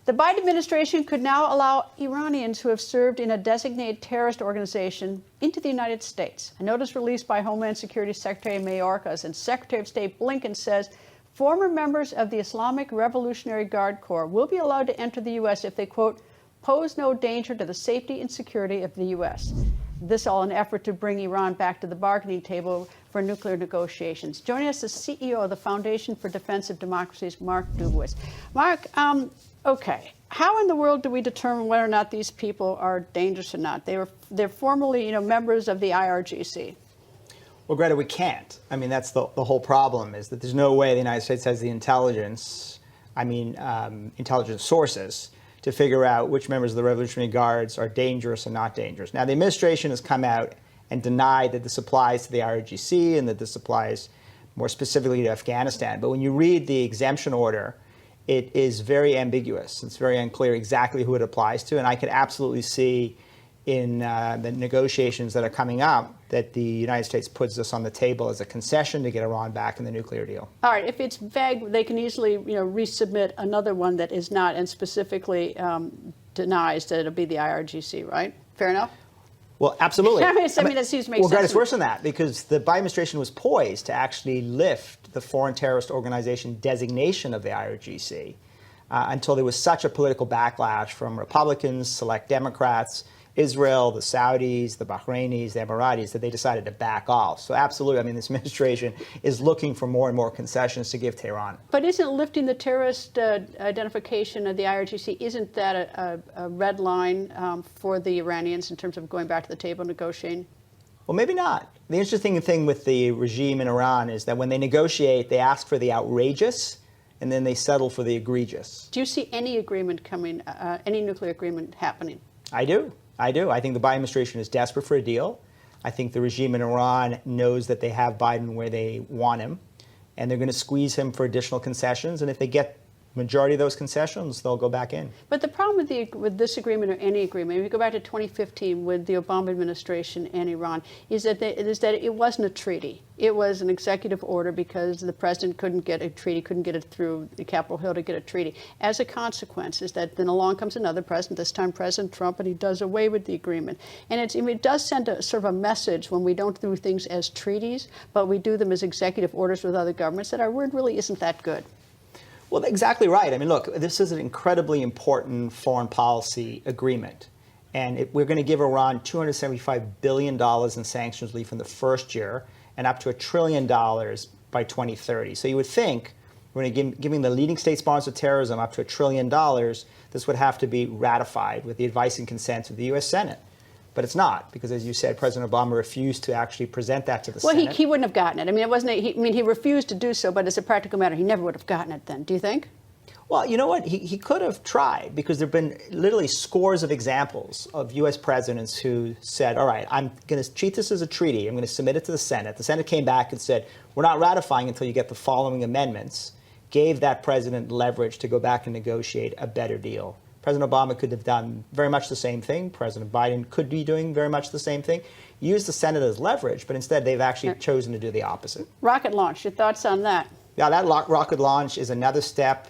The Biden administration could now allow Iranians who have served in a designated terrorist organization into the United States. A notice released by Homeland Security Secretary Mayorkas and Secretary of State Blinken says former members of the Islamic Revolutionary Guard Corps will be allowed to enter the U.S. if they, quote, pose no danger to the safety and security of the U.S. This all in an effort to bring Iran back to the bargaining table for nuclear negotiations. Joining us is CEO of the Foundation for Defense of Democracies, Mark Dubowitz. Mark, okay, how in the world do we determine whether or not these people are dangerous or not? They're formerly, members of the IRGC. Well, Greta, we can't. I mean, that's the whole problem, is that there's no way the United States has the intelligence, intelligence sources, to figure out which members of the Revolutionary Guards are dangerous and not dangerous. Now, the administration has come out and denied that this applies to the IRGC and that this applies more specifically to Afghanistan. But when you read the exemption order, it is very ambiguous. It's very unclear exactly who it applies to. And I could absolutely see in the negotiations that are coming up that the United States puts this on the table as a concession to get Iran back in the nuclear deal. All right, if it's vague, they can easily resubmit another one that is not and specifically denies that it'll be the IRGC, right? Fair enough? Well, absolutely. That seems to make sense. Well, Greta, it's worse than that, because the Biden administration was poised to actually lift the foreign terrorist organization designation of the IRGC until there was such a political backlash from Republicans, select Democrats, Israel, the Saudis, the Bahrainis, the Emiratis, that they decided to back off. So absolutely, this administration is looking for more and more concessions to give Tehran. But isn't lifting the terrorist identification of the IRGC, isn't that a red line for the Iranians in terms of going back to the table negotiating? Well, maybe not. The interesting thing with the regime in Iran is that when they negotiate, they ask for the outrageous, and then they settle for the egregious. Do you see any agreement coming, any nuclear agreement happening? I do. I think the Biden administration is desperate for a deal. I think the regime in Iran knows that they have Biden where they want him, and they're going to squeeze him for additional concessions. And if they get majority of those concessions, they'll go back in. But the problem with this agreement or any agreement, if you go back to 2015 with the Obama administration and Iran, is that it wasn't a treaty. It was an executive order because the president couldn't get a treaty, couldn't get it through the Capitol Hill to get a treaty. As a consequence, is that then along comes another president, this time President Trump, and he does away with the agreement. And it does send a sort of a message when we don't do things as treaties, but we do them as executive orders with other governments, that our word really isn't that good. Well, exactly right. Look, this is an incredibly important foreign policy agreement. And we're going to give Iran $275 billion in sanctions relief in the first year and up to $1 trillion by 2030. So you would think we're going to giving the leading state sponsor of terrorism up to $1 trillion, this would have to be ratified with the advice and consent of the U.S. Senate. But it's not, because, as you said, President Obama refused to actually present that to the Senate. Well, he wouldn't have gotten it. It wasn't. He refused to do so, but as a practical matter, he never would have gotten it then. Do you think? Well, you know what? He could have tried, because there have been literally scores of examples of U.S. presidents who said, all right, I'm going to treat this as a treaty. I'm going to submit it to the Senate. The Senate came back and said, we're not ratifying until you get the following amendments, gave that president leverage to go back and negotiate a better deal. President Obama could have done very much the same thing. President Biden could be doing very much the same thing. Use the Senate as leverage, but instead they've actually chosen to do the opposite. Rocket launch, your thoughts on that? Yeah, that rocket launch is another step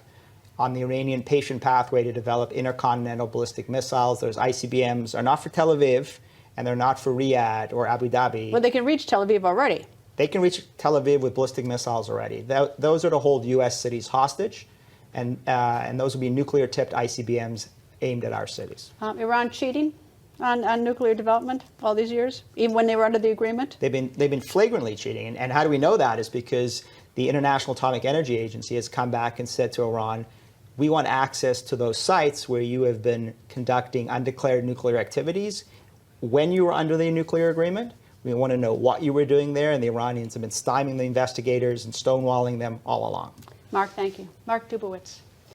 on the Iranian patient pathway to develop intercontinental ballistic missiles. Those ICBMs are not for Tel Aviv, and they're not for Riyadh or Abu Dhabi. Well, they can reach Tel Aviv already. They can reach Tel Aviv with ballistic missiles already. Those are to hold U.S. cities hostage. And those will be nuclear-tipped ICBMs aimed at our cities. Iran cheating on nuclear development all these years, even when they were under the agreement? They've been flagrantly cheating. And how do we know that? Is because the International Atomic Energy Agency has come back and said to Iran, we want access to those sites where you have been conducting undeclared nuclear activities when you were under the nuclear agreement. We want to know what you were doing there, and the Iranians have been stymieing the investigators and stonewalling them all along. Mark, thank you. Mark Dubowitz.